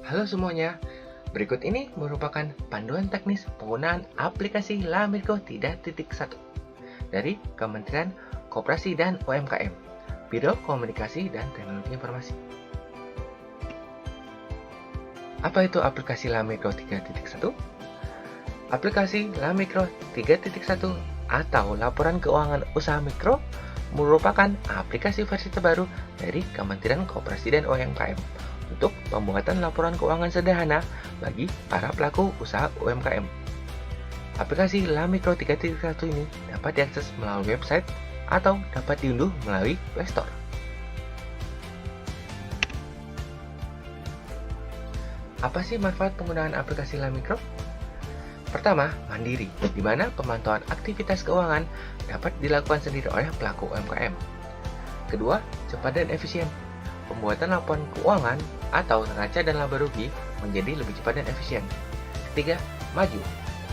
Halo semuanya, berikut ini merupakan panduan teknis penggunaan aplikasi Lamikro 3.1 dari Kementerian Koperasi dan UMKM, Biro Komunikasi dan Teknologi Informasi. Apa itu aplikasi Lamikro 3.1? Aplikasi Lamikro 3.1 atau Laporan Keuangan Usaha Mikro merupakan aplikasi versi terbaru dari Kementerian Koperasi dan UMKM untuk pembuatan laporan keuangan sederhana bagi para pelaku usaha UMKM. Aplikasi Lamikro 3.1 ini dapat diakses melalui website atau dapat diunduh melalui Play Store. Apa sih manfaat penggunaan aplikasi Lamikro? Pertama, mandiri, di mana pemantauan aktivitas keuangan dapat dilakukan sendiri oleh pelaku UMKM. Kedua, cepat dan efisien. Pembuatan laporan keuangan atau neraca dan laba rugi menjadi lebih cepat dan efisien. Ketiga, maju,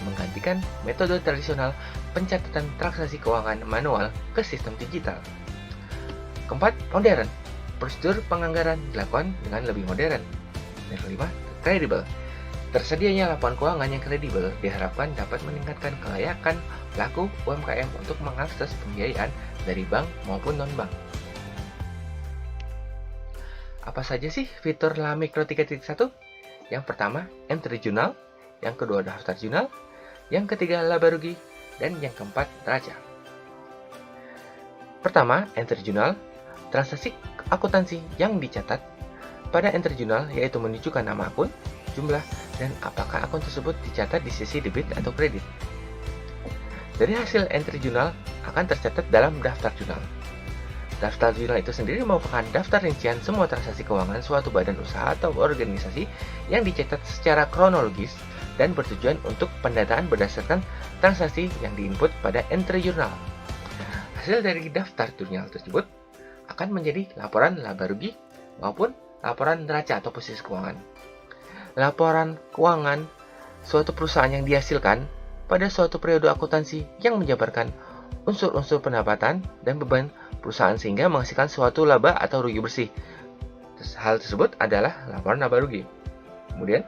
menggantikan metode tradisional pencatatan transaksi keuangan manual ke sistem digital. Keempat, modern, prosedur penganggaran dilakukan dengan lebih modern. Dan kelima, kredibel. Tersedianya laporan keuangan yang kredibel diharapkan dapat meningkatkan kelayakan pelaku UMKM untuk mengakses pembiayaan dari bank maupun non-bank. Apa saja sih fitur Lamikro 3.1? Yang pertama, entry jurnal, yang kedua daftar jurnal, yang ketiga laba rugi, dan yang keempat neraca. Pertama, entry jurnal, transaksi akuntansi yang dicatat. Pada entry jurnal yaitu menunjukkan nama akun, jumlah, dan apakah akun tersebut dicatat di sisi debit atau kredit. Dari hasil entry jurnal akan tercatat dalam daftar jurnal. Daftar jurnal itu sendiri merupakan daftar rincian semua transaksi keuangan suatu badan usaha atau organisasi yang dicatat secara kronologis dan bertujuan untuk pendataan berdasarkan transaksi yang diinput pada entry jurnal. Hasil dari daftar jurnal tersebut akan menjadi laporan laba rugi maupun laporan neraca atau posisi keuangan. Laporan keuangan suatu perusahaan yang dihasilkan pada suatu periode akuntansi yang menjabarkan unsur-unsur pendapatan dan beban perusahaan sehingga menghasilkan suatu laba atau rugi bersih. Hal tersebut adalah laporan laba rugi. Kemudian,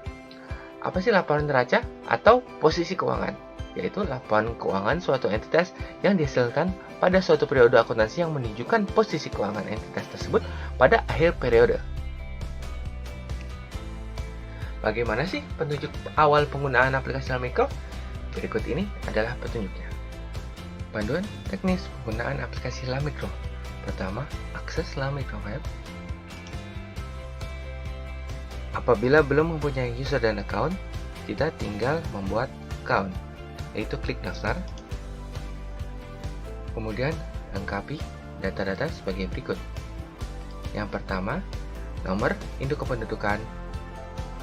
apa sih laporan neraca atau posisi keuangan? Yaitu laporan keuangan suatu entitas yang dihasilkan pada suatu periode akuntansi yang menunjukkan posisi keuangan entitas tersebut pada akhir periode. Bagaimana sih petunjuk awal penggunaan aplikasi Lamikro? Berikut ini adalah petunjuknya. Panduan teknis penggunaan aplikasi Lamikro. Pertama, akses Lamikro Web. Apabila belum mempunyai user dan account, kita tinggal membuat account, yaitu klik daftar. Kemudian, lengkapi data-data sebagai berikut. Yang pertama, nomor induk kependudukan,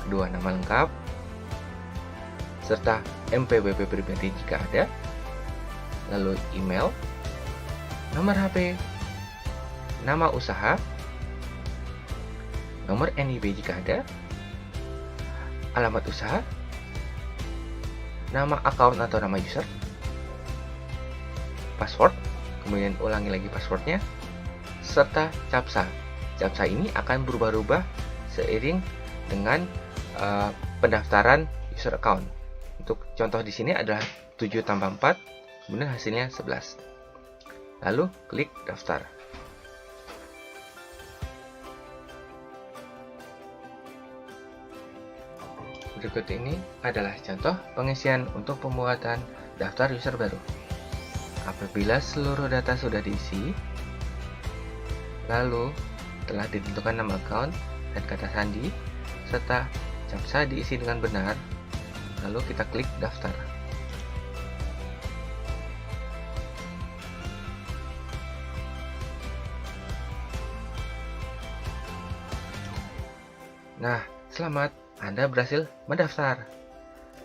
kedua nama lengkap, serta NPWP pribadi jika ada, lalu email, nomor HP, nama usaha, nomor NIB jika ada, alamat usaha, nama account atau nama user, password, kemudian ulangi lagi passwordnya, serta captcha. Captcha ini akan berubah-ubah seiring dengan pendaftaran user account. Untuk contoh di sini adalah 7 tambah 4, kemudian hasilnya 11. Lalu klik daftar. Berikut ini adalah contoh pengisian untuk pembuatan daftar user baru. Apabila seluruh data sudah diisi, lalu telah ditentukan nama account dan kata sandi, serta captcha diisi dengan benar, lalu kita klik daftar. Nah, selamat, Anda berhasil mendaftar.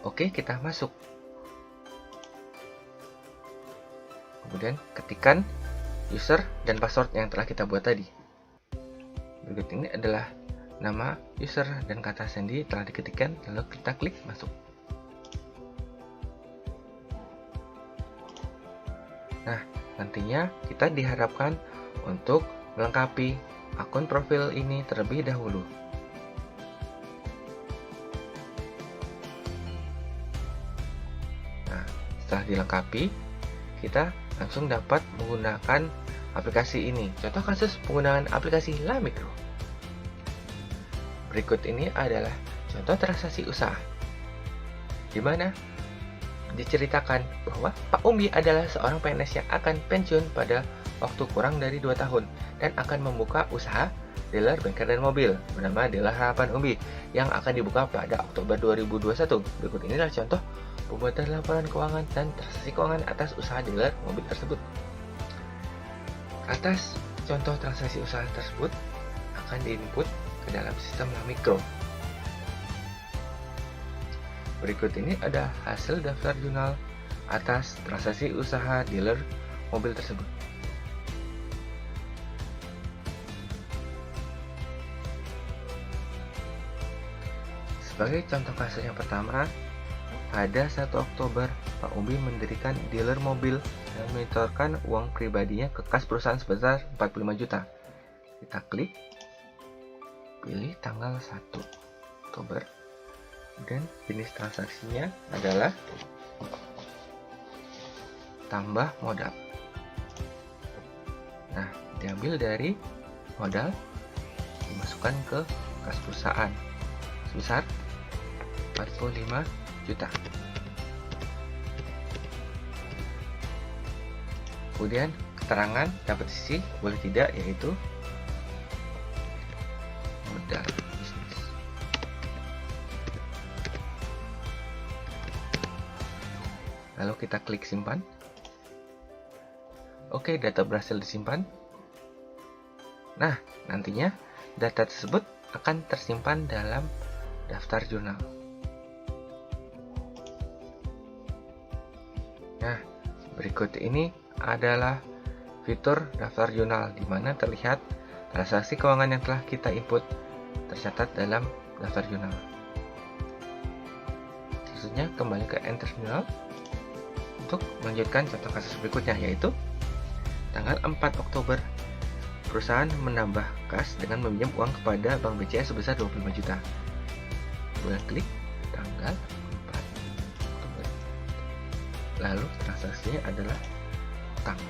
Oke, kita masuk. Kemudian ketikkan user dan password yang telah kita buat tadi. Berikut ini adalah nama user dan kata sandi telah diketikkan, lalu kita klik masuk. Nah, nantinya kita diharapkan untuk melengkapi akun profil ini terlebih dahulu. Nah, setelah dilengkapi, kita langsung dapat menggunakan aplikasi ini. Contoh kasus penggunaan aplikasi LaMikro. Berikut ini adalah contoh transaksi usaha, di mana diceritakan bahwa Pak Umbi adalah seorang PNS yang akan pensiun pada waktu kurang dari 2 tahun dan akan membuka usaha dealer bengkel dan mobil bernama Dealer Harapan Umbi yang akan dibuka pada Oktober 2021. Berikut inilah contoh pembuatan laporan keuangan dan transaksi keuangan atas usaha dealer mobil tersebut. Atas contoh transaksi usaha tersebut akan diinput ke dalam sistem LaMikro. Berikut ini ada hasil daftar jurnal atas transaksi usaha dealer mobil tersebut. Sebagai contoh kasus yang pertama, pada 1 Oktober, Pak Umbi mendirikan dealer mobil dan menyetorkan uang pribadinya ke kas perusahaan sebesar 45 juta. Kita klik, pilih tanggal 1 Oktober, dan jenis transaksinya adalah tambah modal. Nah, diambil dari modal, dimasukkan ke kas perusahaan sebesar 45 juta. Kemudian keterangan dapat isi boleh tidak, yaitu modal bisnis. Lalu kita klik simpan. Oke, data berhasil disimpan. Nah, nantinya data tersebut akan tersimpan dalam daftar jurnal. Nah, berikut ini adalah fitur daftar jurnal di mana terlihat transaksi keuangan yang telah kita input tercatat dalam daftar jurnal. Selanjutnya kembali ke enter jurnal untuk melanjutkan contoh kasus berikutnya, yaitu tanggal 4 Oktober perusahaan menambah kas dengan meminjam uang kepada Bank BCA sebesar 25 juta. Boleh klik tanggal 4 Oktober. Lalu transaksinya adalah utang.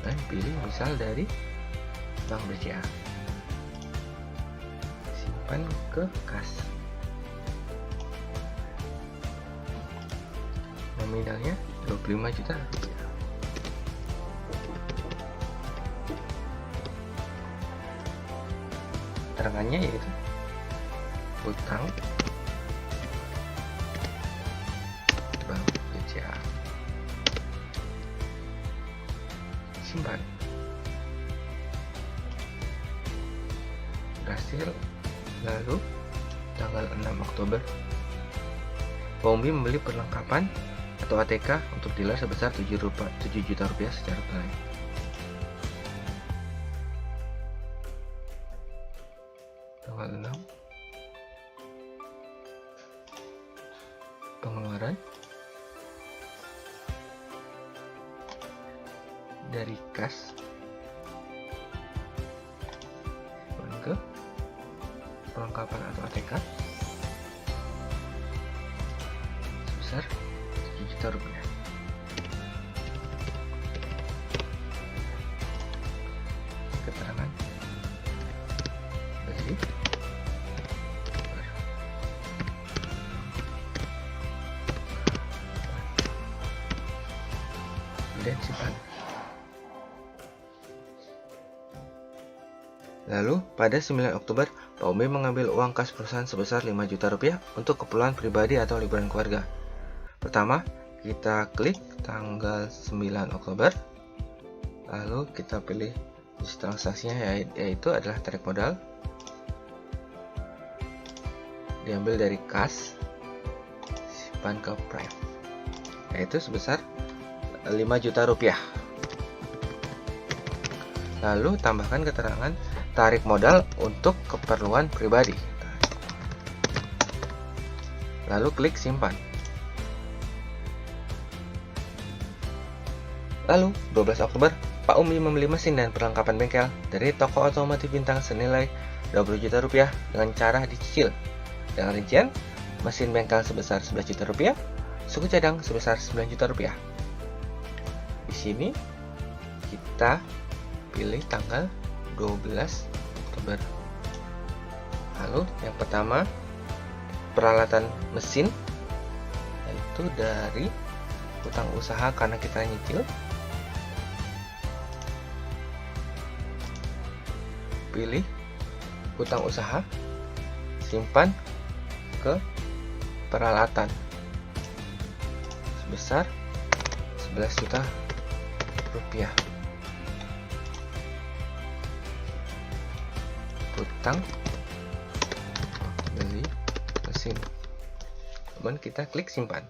Dan pilih misal dari Bank BCA. Simpan ke kas. Nominalnya 25 juta rupiah. Keterangannya yaitu utang Bank BCA. Simpan. Berhasil. Lalu tanggal 6 Oktober Pak Umbi membeli perlengkapan atau ATK untuk dealer sebesar 7 juta rupiah secara tunai. Tanggal 6 pengeluaran dari kas ke perlengkapan atau ATK sebesar 7 juta rupiah. Keterangan beli dan simpan. Lalu pada 9 Oktober Pak Umbi mengambil uang kas perusahaan sebesar 5 juta rupiah untuk keperluan pribadi atau liburan keluarga. Pertama, kita klik tanggal 9 Oktober. Lalu kita pilih jenis transaksinya, yaitu adalah tarik modal. Diambil dari kas, simpan ke Prime, yaitu sebesar 5 juta rupiah. Lalu tambahkan keterangan tarik modal untuk keperluan pribadi. Lalu klik simpan. Lalu 12 Oktober Pak Umbi membeli mesin dan perlengkapan bengkel dari toko otomotif bintang senilai 20 juta rupiah dengan cara dicicil. Dengan rincian mesin bengkel sebesar 11 juta rupiah, suku cadang sebesar 9 juta rupiah. Di sini kita pilih tanggal 12 Oktober. Lalu yang pertama, peralatan mesin, yaitu dari hutang usaha karena kita nyicil. Pilih hutang usaha, simpan ke peralatan sebesar 11 juta rupiah. Hutang beli mesin. Kemudian kita klik simpan.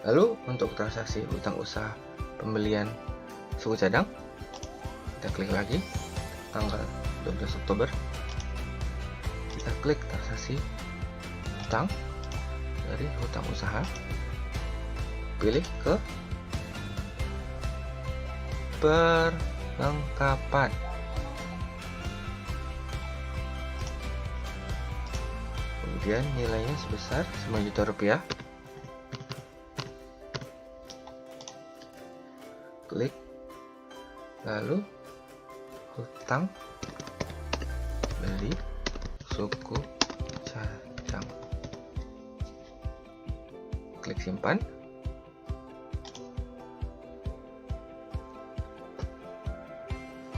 Lalu untuk transaksi hutang usaha pembelian suku cadang, kita klik lagi tanggal 12 Oktober. Kita klik transaksi hutang dari hutang usaha, pilih ke perlengkapan. Kemudian nilainya sebesar 9 juta rupiah. Klik, lalu hutang beli suku cadang, klik simpan.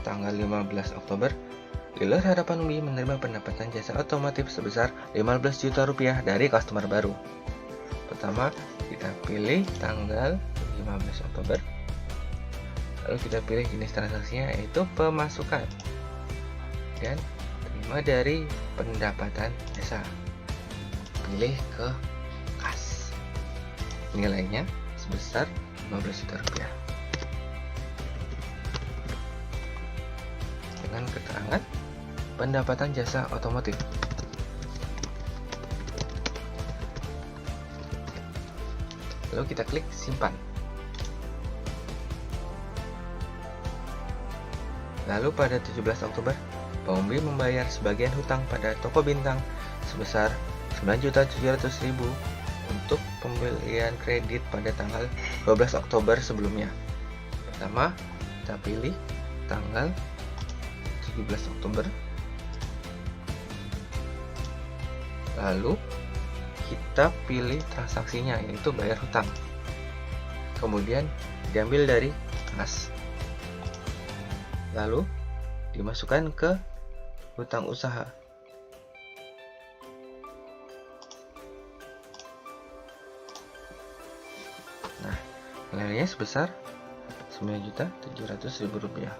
Tanggal 15 Oktober, dealer Harapan Umi menerima pendapatan jasa otomotif sebesar 15 juta rupiah dari customer baru. Pertama, kita pilih tanggal 15 Oktober. Lalu kita pilih jenis transaksinya, yaitu pemasukan, dan terima dari pendapatan jasa. Pilih ke kas. Nilainya sebesar 15 juta rupiah. Dengan keterangan pendapatan jasa otomotif. Lalu kita klik simpan. Lalu pada 17 Oktober, Pak Umbi membayar sebagian hutang pada toko bintang sebesar 9.700.000 untuk pembelian kredit pada tanggal 12 Oktober sebelumnya. Pertama, kita pilih tanggal 17 Oktober. Lalu kita pilih transaksinya, yaitu bayar hutang. Kemudian diambil dari kas. Lalu dimasukkan ke hutang usaha. Nah, nilainya sebesar 9.700.000 rupiah.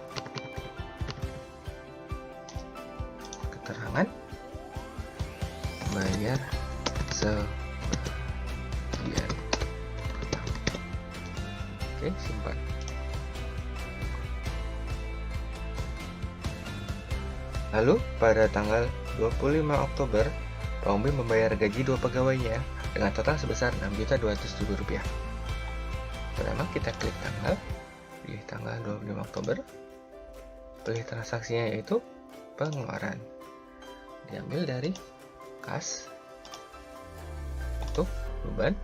Keterangan bayar sebagian hutang. Oke, simpan. Lalu pada tanggal 25 Oktober, Pak Umbi membayar gaji 2 pegawainya dengan total sebesar 6.200.000 rupiah. Pertama, kita klik tanggal, pilih tanggal 25 Oktober, pilih transaksinya, yaitu pengeluaran. Diambil dari kas untuk beban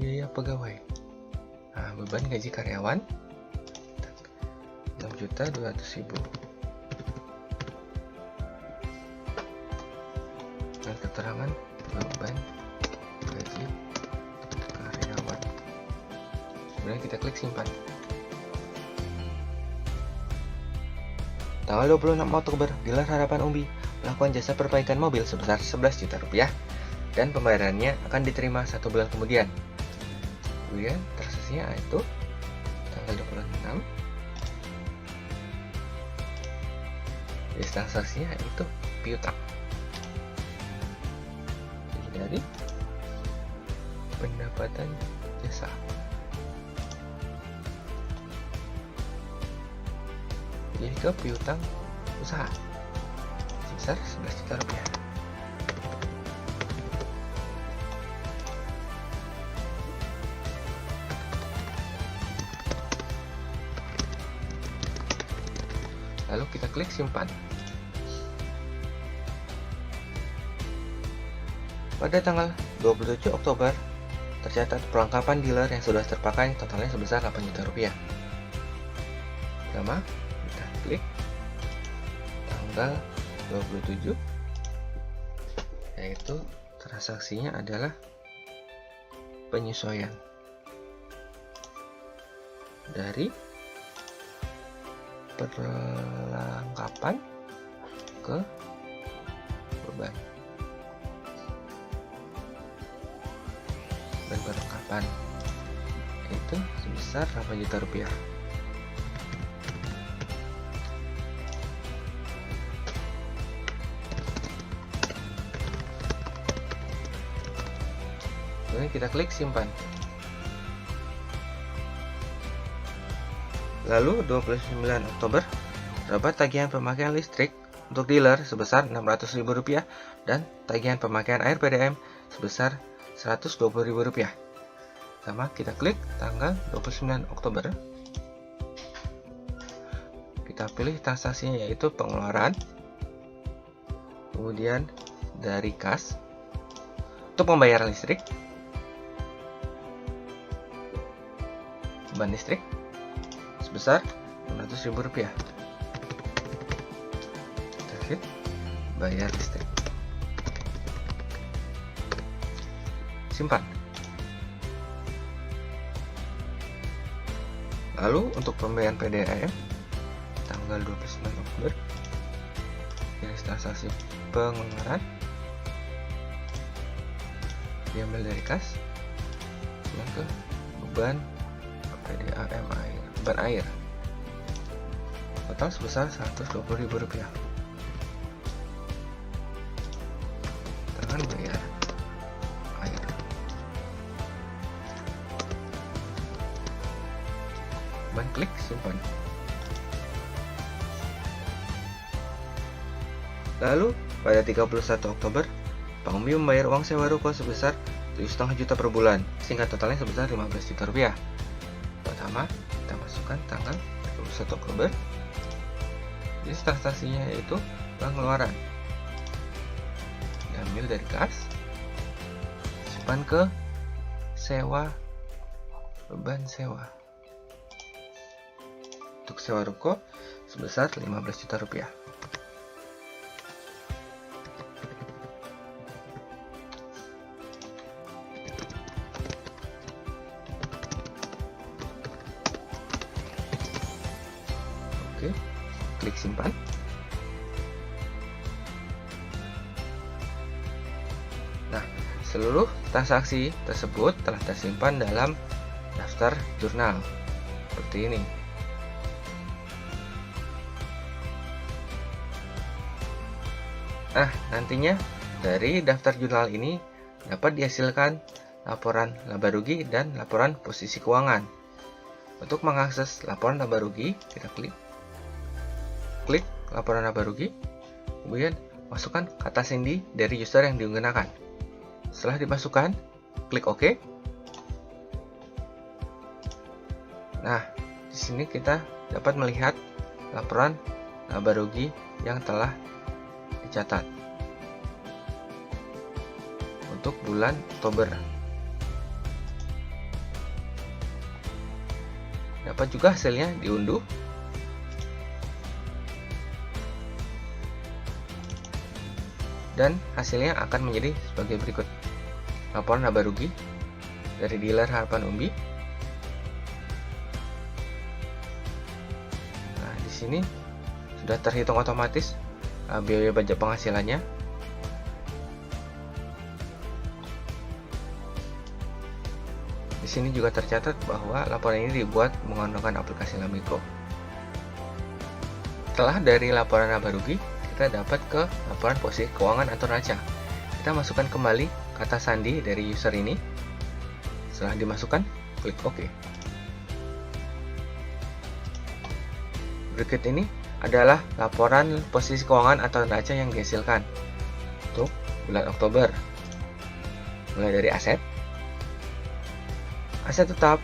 biaya pegawai. Nah, beban gaji karyawan 6.200.000. Dan keterangan beban gaji karyawan. Kemudian kita klik simpan. Tanggal 26 Oktober, dealer Harapan Umbi melakukan jasa perbaikan mobil sebesar 11 juta rupiah dan pembayarannya akan diterima 1 bulan kemudian. Kemudian transaksinya itu tanggal 26. Jadi transaksinya itu piutang. Dari pendapatan jasa. Jadi ke piutang usaha sebesar 11 juta rupiah. lalu kita klik simpan. Pada tanggal 27 Oktober, tercatat perlengkapan dealer yang sudah terpakai totalnya sebesar 8 juta rupiah. Pertama, kita klik tanggal 27, yaitu transaksinya adalah penyesuaian dari perlengkapan ke beban. Dan perlengkapan itu sebesar 8 juta rupiah. Kemudian kita klik simpan. Lalu 29 Oktober terdapat tagihan pemakaian listrik untuk dealer sebesar Rp600.000 dan tagihan pemakaian air PDM sebesar Rp120.000. Pertama, kita klik tanggal 29 Oktober. Kita pilih transaksinya yaitu pengeluaran. Kemudian dari kas untuk pembayaran listrik, beban listrik sebesar Rp600.000. Kita klik bayar listrik. Simpan. Lalu untuk pembayaran PDAM tanggal 29 Oktober, pilih transaksi pengeluaran, diambil dari kas, dan ke beban PDAM air, beban air, total sebesar Rp120.000. Tangan bayar air. Dan klik simpan. Lalu pada 31 Oktober, Pak Umbi membayar uang sewa ruko sebesar 7,5 juta per bulan, sehingga totalnya sebesar 15 juta rupiah. Pertama, kita masukkan tanggal 31 Oktober. Jadi transaksinya yaitu pengeluaran. Diambil dari kas, simpan ke sewa, beban sewa. Untuk sewa ruko sebesar 15 juta rupiah. Oke, klik simpan. Nah, seluruh transaksi tersebut telah tersimpan dalam daftar jurnal seperti ini. Nah, nantinya dari daftar jurnal ini dapat dihasilkan laporan laba rugi dan laporan posisi keuangan. Untuk mengakses laporan laba rugi, kita klik laporan laba rugi, kemudian masukkan kata sandi dari user yang digunakan. Setelah dimasukkan, klik OK. Nah, di sini kita dapat melihat laporan laba rugi yang telah dicatat untuk bulan Oktober. Dapat juga hasilnya diunduh. Dan hasilnya akan menjadi sebagai berikut. Laporan laba rugi dari dealer Harapan Umbi. Nah, di sini sudah terhitung otomatis biaya pajak penghasilannya. Di sini juga tercatat bahwa laporan ini dibuat menggunakan aplikasi Lamigo. Setelah dari laporan laba rugi, kita dapat ke laporan posisi keuangan atau neraca. Kita masukkan kembali kata sandi dari user ini. Setelah dimasukkan, klik OK. Berikut ini adalah laporan posisi keuangan atau neraca yang dihasilkan untuk bulan Oktober. Mulai dari aset tetap,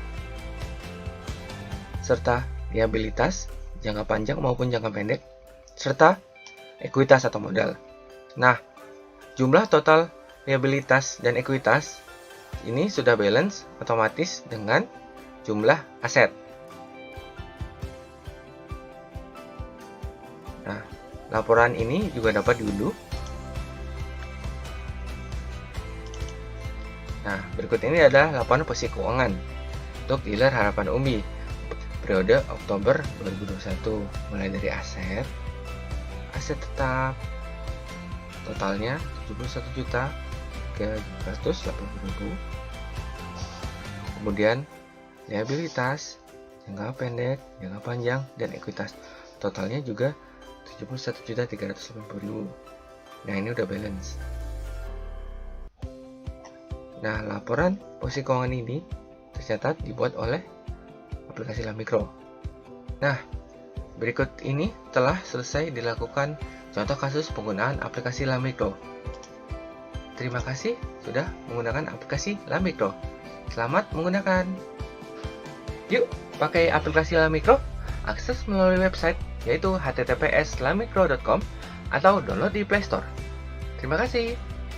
serta liabilitas jangka panjang maupun jangka pendek, serta ekuitas atau modal. Nah, jumlah total liabilitas dan ekuitas ini sudah balance otomatis dengan jumlah aset. Nah, laporan ini juga dapat diunduh. Nah, berikut ini adalah laporan posisi keuangan untuk dealer Harapan Umbi periode Oktober 2021, mulai dari aset tetap totalnya 71.380.000, kemudian liabilitas jangka pendek, jangka panjang, dan ekuitas totalnya juga 71.380.000. Nah, ini udah balance. Nah, laporan posisi keuangan ini tercatat dibuat oleh aplikasi LaMikro. Nah, berikut ini telah selesai dilakukan contoh kasus penggunaan aplikasi LaMikro. Terima kasih sudah menggunakan aplikasi LaMikro. Selamat menggunakan. Yuk, pakai aplikasi LaMikro, akses melalui website yaitu https.lamikro.com atau download di Play Store. Terima kasih.